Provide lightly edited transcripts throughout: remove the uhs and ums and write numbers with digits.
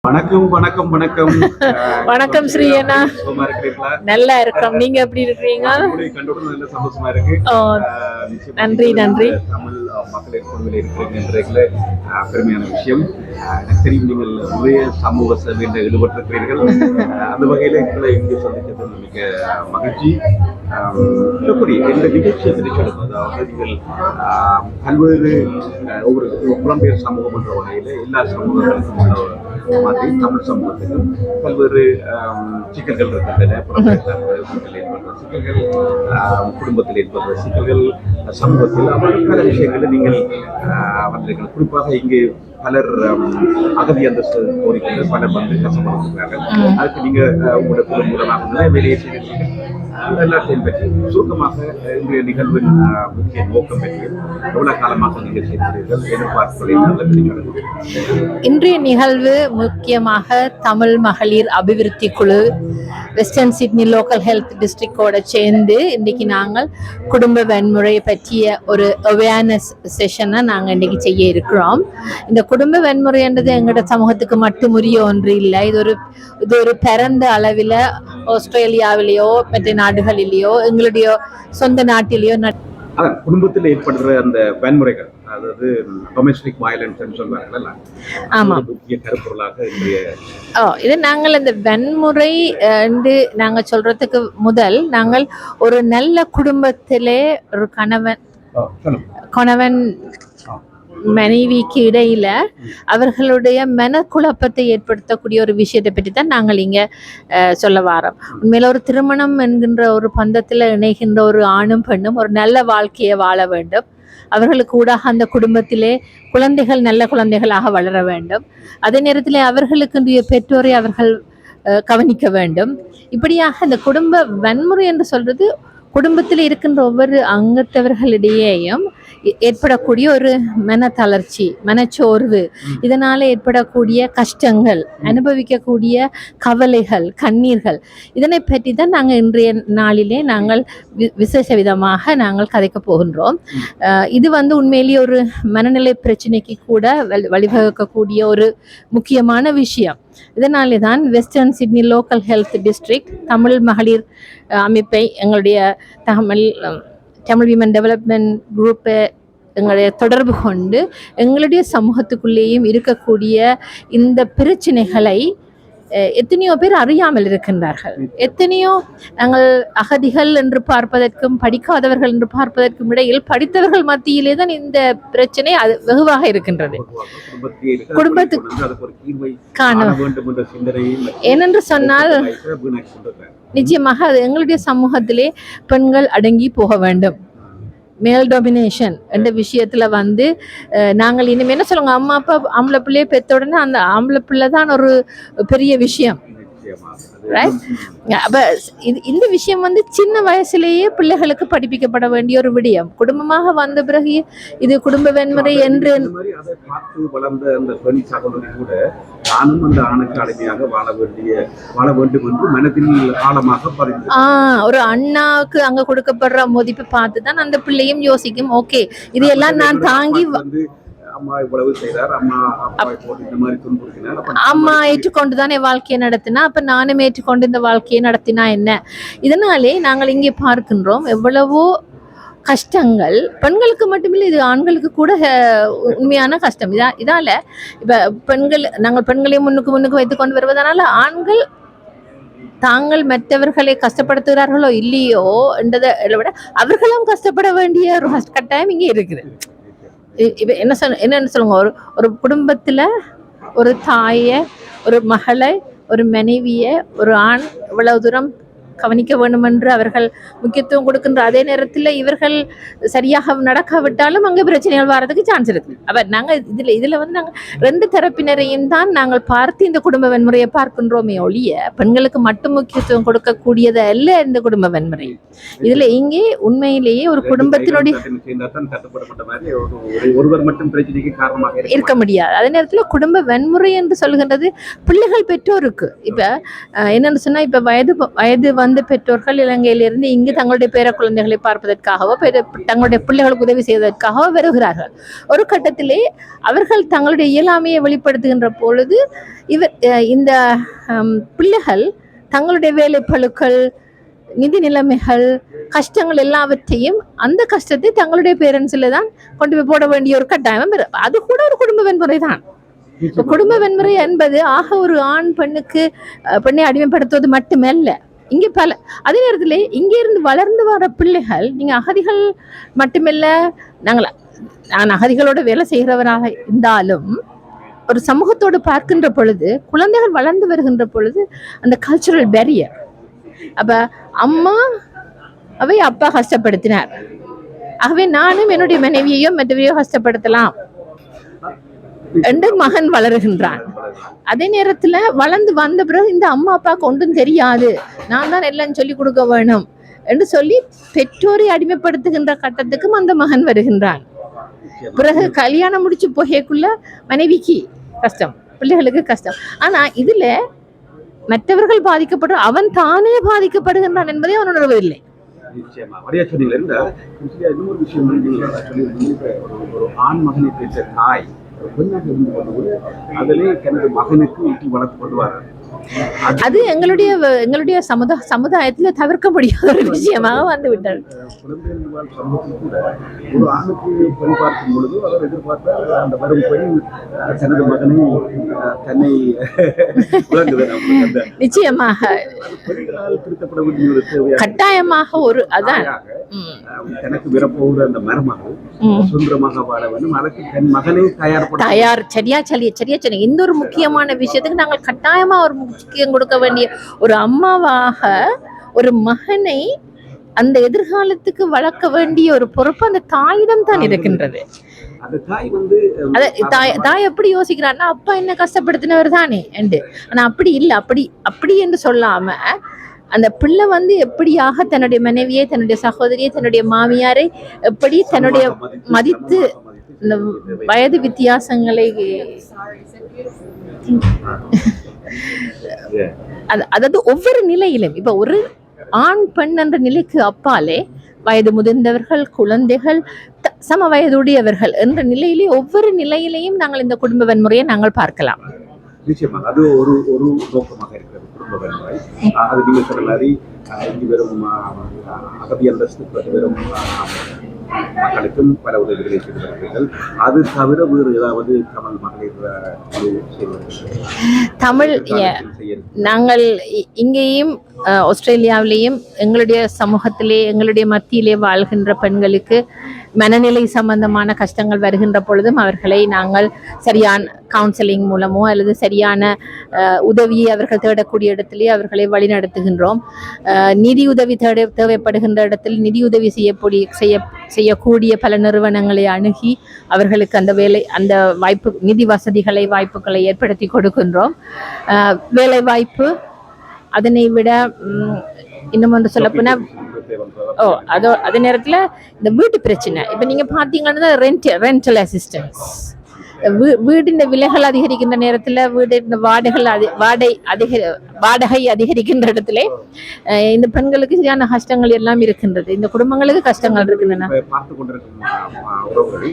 வணக்கம் வணக்கம் வணக்கம். வணக்கம் ஸ்ரீ அண்ணா. சுகமா இருக்கிறீங்களா? நல்லா இருக்கோம். நீங்க எப்படி இருக்கீங்க? கண்டோட நல்ல சந்தோஷமா இருக்கு. நன்றி நன்றி. தமிழ் மக்களின் குழுவில் இருக்கிறீங்கன்றதுல பெருமையான விஷயம். எனக்கு தெரியும் நீங்கள் நிறைய சமூக சேவையில் ஈடுபட்டிருக்கிறீர்கள். அந்த வகையில் எங்களை இங்கே சந்தித்தது மிக மகிழ்ச்சி. எப்படி இந்த நிகழ்ச்சியை பற்றி சொல்லுங்க. அதாவது நீங்கள் பல்வேறு ஒவ்வொரு புலம்பெயர் சமூகம் என்ற வகையில் எல்லா சமூகங்களுக்கும் உள்ள மாதிரி தமிழ் சமூகத்திலும் பல்வேறு சிக்கல்கள் இருக்கின்றன. புலம்பெயர்ந்த ஏற்படுற சிக்கல்கள், குடும்பத்தில் ஏற்படுற சிக்கல்கள், சமூகத்தில் பல விஷயங்களில் நீங்கள் வந்திருக்கீர்கள். குறிப்பாக இங்கே பலர் அகதி அந்தஸ்து கோரிக்கைகள் பலர் வந்து கஷ்டப்படுகிறார்கள். அதுக்கு நீங்க உங்களோட குடும்ப மூலமாக வேலையை செய்திருக்கீங்க. எல்லாத்தையும் பற்றி சுருக்கமாக இன்றைய நிகழ்வின் முக்கிய நோக்கம் பற்றியும் எவ்வளவு காலமாக நீங்கள் செய்கிறீர்கள் எதிர்பார்ப்புகளை. இன்றைய நிகழ்வு முக்கியமாக தமிழ் மகளிர் அபிவிருத்தி குழு வெஸ்டர்ன் சிட்னி லோக்கல் ஹெல்த் டிஸ்ட்ரிக்டோட சேர்ந்து இன்றைக்கு நாங்கள் குடும்ப வன்முறை பற்றிய ஒரு அவேர்னஸ் செஷனை நாங்கள் இன்றைக்கி செய்ய இருக்கிறோம். இந்த குடும்ப வன்முறைன்றது எங்களோட சமூகத்துக்கு மட்டும் உரிய ஒன்று இல்லை. இது ஒரு பரந்த அளவில் ஆஸ்திரேலியாவிலேயோ மற்ற நாடுகளிலேயோ எங்களுடைய சொந்த நாட்டிலேயோ குடும்பத்தில் ஏற்படுற அந்த வன்முறைகள், அதாவது டொமெஸ்டிக் வயலன்ஸ் சொல்வார்கள். ஆமாம், முக்கிய கருப்பொருளாக இது நாங்கள் இந்த வன்முறை நாங்கள் சொல்றதுக்கு முதல் நாங்கள் ஒரு நல்ல குடும்பத்திலே ஒரு கணவன் மனைவிக்கு இடையில அவர்களுடைய மனக்குழப்பத்தை ஏற்படுத்தக்கூடிய ஒரு விஷயத்தை பற்றி தான் நாங்கள் இங்கே சொல்ல வாரோம். உண்மையில ஒரு திருமணம் என்கின்ற ஒரு பந்தத்தில் இணைகின்ற ஒரு ஆணும் பெண்ணும் ஒரு நல்ல வாழ்க்கையை வாழ வேண்டும். அவர்களுக்கு ஊடாக அந்த குடும்பத்திலே குழந்தைகள் நல்ல குழந்தைகளாக வளர வேண்டும். அதே நேரத்தில் அவர்களுக்கு பெற்றோரை அவர்கள் கவனிக்க வேண்டும். இப்படியாக இந்த குடும்ப வன்முறை என்று சொல்றது குடும்பத்தில் இருக்கின்ற ஒவ்வொரு அங்கத்தவர்களிடையேயும் ஏற்படக்கூடிய ஒரு மன தளர்ச்சி, மனச்சோர்வு, இதனால ஏற்படக்கூடிய கஷ்டங்கள், அனுபவிக்கக்கூடிய கவலைகள், கண்ணீர்கள், இதனை பற்றி தான் நாங்கள் இன்றைய நாளிலே நாங்கள் விசேஷ விதமாக நாங்கள் கதைக்க போகின்றோம். இது உண்மையிலேயே ஒரு மனநிலை பிரச்சனைக்கு கூட வழிவகுக்கக்கூடிய ஒரு முக்கியமான விஷயம். இதனாலே தான் western Sydney local health district Tamil மகளிர் அமைப்பை எங்களுடைய தமிழ் விமன் டெவலப்மெண்ட் குரூப்பை எங்களுடைய தொடர்பு கொண்டு எங்களுடைய சமூகத்துக்குள்ளேயும் இருக்கக்கூடிய இந்த பிரச்சனைகளை எத்தனையோ பேர் அறியாமல் இருக்கின்றார்கள். எத்தனையோ நாங்கள் அகதிகள் என்று பார்ப்பதற்கும் படிக்காதவர்கள் என்று பார்ப்பதற்கும் இடையில் படித்தவர்கள் மத்தியிலே தான் இந்த பிரச்சனை அது வெகுவாக இருக்கின்றது. குடும்பத்துக்கு ஏனென்று சொன்னால் நிச்சயமாக அது எங்களுடைய சமூகத்திலே பெண்கள் அடங்கி போக வேண்டும். மேல் டாமினேஷன் என்ற விஷயத்துல நாங்கள் இனிமே என்ன சொல்லுங்க, அம்மா அப்பா ஆம்பளை பிள்ளையை பெற்ற உடனே அந்த ஆம்பளை பிள்ளை தான் ஒரு பெரிய விஷயம். அப்ப இந்த விஷயம் சின்ன வயசுலேயே பிள்ளைகளுக்கு படிப்பிக்கப்பட வேண்டிய ஒரு விடயம். குடும்பமாக வந்த பிறகு இது குடும்ப வன்முறை என்று வளர்ந்த அந்த பெண் சகோதரி கூட தானும் அந்த ஆணுக்கு அடிமையாக வாழ வேண்டும் என்று மனதில் ஆழமாக ஒரு அண்ணாவுக்கு அங்க கொடுக்கப்படுற மதிப்பு பார்த்து தான் அந்த பிள்ளையும் யோசிக்கும், ஓகே இது எல்லாம் நான் தாங்கி அம்மா ஏற்றுக்கொண்டுதான் என் வாழ்க்கையை நடத்தினா, அப்ப நானும் ஏற்றுக்கொண்டு இந்த வாழ்க்கையை நடத்தினா என்ன. இதனாலே நாங்கள் இங்கே பார்க்கின்றோம் எவ்வளவோ கஷ்டங்கள் பெண்களுக்கு மட்டுமில்லை, இது ஆண்களுக்கு கூட உண்மையான கஷ்டம். இதால இப்ப நாங்கள் பெண்களை முன்னுக்கு வைத்துக் கொண்டு வருவதனால ஆண்கள் தாங்கள் மற்றவர்களை கஷ்டப்படுத்துகிறார்களோ இல்லையோ என்றதை விட அவர்களும் கஷ்டப்பட வேண்டிய ஒரு கட்டாயம் இங்கே இருக்குது. என்னன்னு சொல்லுங்க, ஒரு குடும்பத்துல ஒரு தாயை, ஒரு மகளை, ஒரு மனைவியை ஒரு ஆண் இவ்வளவு தூரம் கவனிக்க வேண்டும் என்று அவர்கள் முக்கியத்துவம் கொடுக்கின்ற அதே நேரத்தில் இவர்கள் சரியாக நடக்காவிட்டாலும் அங்கே பிரச்சனைகள் வர்றதுக்கு சான்ஸ் இருக்கு. அப்ப நாங்கள் இதுல நாங்கள் ரெண்டு தரப்பினரையும் தான் நாங்கள் பார்த்து இந்த குடும்ப வன்முறையை பார்க்கின்றோமே ஒழிய பெண்களுக்கு மட்டும் முக்கியத்துவம் கொடுக்கக்கூடியது அல்ல இந்த குடும்ப வன்முறை. இதுல இங்கே உண்மையிலேயே ஒரு குடும்பத்தினுடைய ஒருவர் மட்டும் பிரச்சனைக்கு காரணமாக இருக்க முடியாது. அதே நேரத்தில் குடும்ப வன்முறை என்று சொல்கின்றது பிள்ளைகள் பெற்றோருக்கு. இப்ப என்னன்னு சொன்னா, இப்ப வயது வந்த பெற்றோர்கள் இலங்கையிலிருந்து இங்கு தங்களுடைய பேர குழந்தைகளை பார்ப்பதற்காகவோ தங்களுடைய பிள்ளைகளுக்கு உதவி செய்வதற்காகவோ வருகிறார்கள். ஒரு கட்டத்திலே அவர்கள் தங்களுடைய இயலாமையை வெளிப்படுத்துகின்ற பொழுது இந்த பிள்ளைகள் தங்களுடைய வேலை பளுக்கள், நிதி நிலைமைகள், கஷ்டங்கள் எல்லாவற்றையும் அந்த கஷ்டத்தை தங்களுடைய பேரண்ட்ஸில் தான் கொண்டு போய் போட வேண்டிய ஒரு கட்டாயம். அது கூட ஒரு குடும்ப வன்முறை தான். குடும்ப வன்முறை என்பது ஒரு ஆண் பெண்ணை அடிமைப்படுத்துவது மட்டுமல்ல. இங்கே அதே நேரத்தில் இங்கே இருந்து வளர்ந்து வர பிள்ளைகள், நீங்க அகதிகள் மட்டுமல்ல, நான் அகதிகளோட வேலை செய்கிறவராக இருந்தாலும் ஒரு சமூகத்தோடு பார்க்கின்ற பொழுது, குழந்தைகள் வளர்ந்து வருகின்ற பொழுது அந்த கல்ச்சுரல் பேரியர், அப்ப அப்பா கஷ்டப்படுத்தினார், ஆகவே நானும் என்னுடைய மனைவியையோ மற்றவையோ கஷ்டப்படுத்தலாம் என்று மகன் வளருகின்றான். அதே நேரத்துல வளர்ந்து வந்த பிறகு இந்த அம்மா அப்பாவுக்கு ஒன்றும் தெரியாது, நான் தான் எல்லாம் சொல்லி கொடுக்க வேணும் என்று சொல்லி பெற்றோரை அடிமைப்படுத்துகின்ற கட்டத்துக்கும் அந்த மகன் வருகின்றான். பிறகு கல்யாணம் முடிச்சு போகக்குள்ள மனைவிக்கு கஷ்டம், பிள்ளைகளுக்கு கஷ்டம். ஆனா இதுல மற்றவர்கள் பாதிக்கப்படுற அவன் தானே பாதிக்கப்படுகின்றான் என்பதை அவன் உணர்வதில்லை. நிச்சயமா வரையா சொன்னீங்க. இன்னொரு விஷயம், ஒரு ஆண் மகனை பெற்ற தாய் பெண்ணாக இருந்து கொண்டு அதிலே தனது மகனுக்கு ஊட்டி வளர்த்து கொள்வார். அது எங்களுடைய சமுதாயத்துல தவிர்க்க முடியாத ஒரு விஷயமாக வந்து விட்டார். குழந்தை சமூகத்தில் கூட ஒரு ஆணுக்கு பெண் பார்க்கும் பொழுது அவர் எதிர்பார்த்தால் அந்த வரும் பெண் தனது மகனை தன்னை நிச்சயமாக பெண்களால் திருத்தப்பட வேண்டிய ஒரு தேவையாக கட்டாயமாக ஒரு அதான் தனக்கு விரப்போகிற அந்த மருமகள் சுதந்திரமாக வாழ வேண்டும். அதற்கு தன் மகனை தயார் சரியா சொன்னீங்க. இந்த ஒரு முக்கியமான விஷயத்துக்கு நாங்கள் கட்டாயமா ஒரு முக்கியம் கொடுக்க வேண்டிய, ஒரு அம்மாவாக ஒரு மகனை அந்த எதிர்காலத்துக்கு வளர்க்க வேண்டிய ஒரு பொறுப்பு அந்த தாயிடம் தான் இருக்கின்றது. தாய் எப்படி யோசிக்கிறான்னா, அப்பா என்ன கஷ்டப்படுத்தினவர் தானே என்று. ஆனா அப்படி இல்லை, அப்படி என்று சொல்லாம அந்த பிள்ளை எப்படியாக தன்னுடைய மனைவியை, தன்னுடைய சகோதரியை, தன்னுடைய மாமியாரை எப்படி தன்னுடைய மதித்து இந்த வயது வித்தியாசங்களை அதாவது ஒவ்வொரு நிலையிலும், இப்ப ஒரு ஆண் பெண் என்ற நிலைக்கு அப்பாலே வயது முதிர்ந்தவர்கள், குழந்தைகள், சம வயதுடையவர்கள் என்ற நிலையிலே ஒவ்வொரு நிலையிலையும் நாங்கள் இந்த குடும்ப வன்முறையை நாங்கள் பார்க்கலாம். நிச்சயமாக அது ஒரு நோக்கமாக இருக்கிறது குடும்ப வன்முறை. அது நீங்கள் சொன்ன மாதிரி இங்கு வெறும் அகதி அந்தஸ்து வெறும் மக்களுக்கும் பல உதவிகளை செய்து வருகிறீர்கள். அது தவிர வேறு ஏதாவது தமிழ் மகளிர் நாங்கள் இங்கேயும் ஆஸ்திரேலியாவிலேயும் எங்களுடைய சமூகத்திலே, எங்களுடைய மத்தியிலே வாழ்கின்ற பெண்களுக்கு மனநிலை சம்பந்தமான கஷ்டங்கள் வருகின்ற பொழுதும் அவர்களை நாங்கள் சரியான கவுன்சிலிங் மூலமோ அல்லது சரியான உதவியை அவர்கள் தேடக்கூடிய இடத்திலே அவர்களை வழிநடத்துகின்றோம். நிதி உதவி தேவைப்படுகின்ற இடத்தில் நிதியுதவி செய்யக்கூடிய பல நிறுவனங்களை அணுகி அவர்களுக்கு அந்த வாய்ப்பு, நிதி வாய்ப்புகளை ஏற்படுத்தி கொடுக்கின்றோம். வேலை வாய்ப்பு, அதனை விட இன்னும் ஒன்று சொல்லப்போனா அதே நேரத்துல இந்த வீட்டு பிரச்சனை, இப்ப நீங்க பாத்தீங்கன்னா ரெண்டல் அசிஸ்டன்ஸ், வீடின் விலைகள் அதிகரிக்கின்ற நேரத்துல வீடு வாடகை அதிகரிக்கின்ற இடத்துல இந்த பெண்களுக்கு சரியான கஷ்டங்கள் எல்லாம் இருக்கின்றது, இந்த குடும்பங்களுக்கு கஷ்டங்கள் இருக்கின்றன. பார்த்து கொண்டிருக்கும் உறவுகள்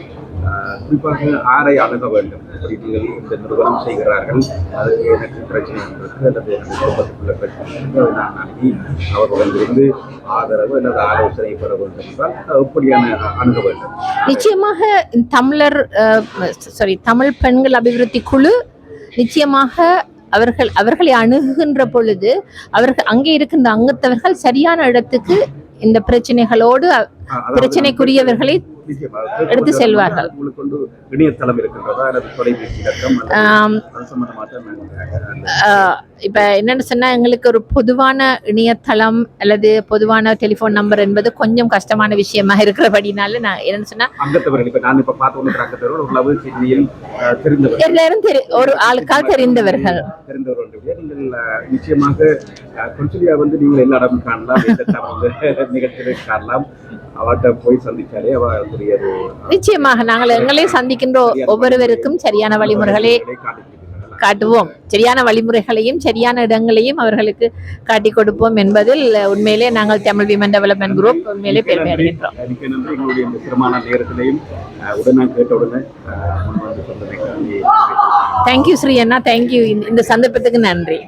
குறிப்பாக ஆரை அணுக வேண்டும். இந்த நிறுவனம் செய்கிறார்கள், அது எனக்கு பிரச்சனை அல்லது குடும்பத்துக்குள்ள பிரச்சனை, நான் அணுகி அவர்களிடமிருந்து ஆதரவு அல்லது ஆலோசனை பெற வேண்டும் என்றால் எப்படியான அணுக வேண்டும்? நிச்சயமாக தமிழ் பெண்கள் அபிவிருத்தி குழு நிச்சயமாக அவர்களை அணுகுகின்ற பொழுது அங்கே இருக்கின்ற அங்கத்தவர்கள் சரியான இடத்துக்கு இந்த பிரச்சனைகளோடு பிரச்சனைக்குரியவர்களை எடுத்து செல்வார்கள். இணையதளம் இருக்கின்றதா அல்லது தொலைபேசி இலக்கம்? இப்ப என்னன்னு சொன்னா, எங்களுக்கு ஒரு பொதுவான இணையதளம் அல்லது பொதுவான டெலிபோன் நம்பர் என்பது கொஞ்சம் கஷ்டமான விஷயமா இருக்கிறபடினால நான் என்னன்னு சொன்னா, எல்லாரும் ஒரு ஆளுக்கால் தெரிந்தவர்கள் நிச்சயமாக நீங்கள் எல்லா இடமும் காணலாம், நிகழ்ச்சிகளை காணலாம். அவர்கிட்ட போய் சந்திச்சாலே நிச்சயமாக நாங்கள் எங்களையும் சந்திக்கின்ற ஒவ்வொருவருக்கும் சரியான வழிமுறைகளை காட்டுவோம், சரியான வழிமுறைகளையும் சரியான இடங்களையும் அவர்களுக்கு காட்டி கொடுப்போம் என்பதில் உண்மையிலே நாங்கள் தமிழ் விமன் டெவலப்மெண்ட் குரூப் உண்மையிலே பெருமை அடைகின்றோம். எங்களுடைய இந்த சிரமமான நேரத்திலையும் உடனே கேட்ட உடனே முன் வந்து சொன்னதை தேங்க்யூ ஸ்ரீ அண்ணா, தேங்க்யூ. இந்த சந்தர்ப்பத்துக்கு நன்றி.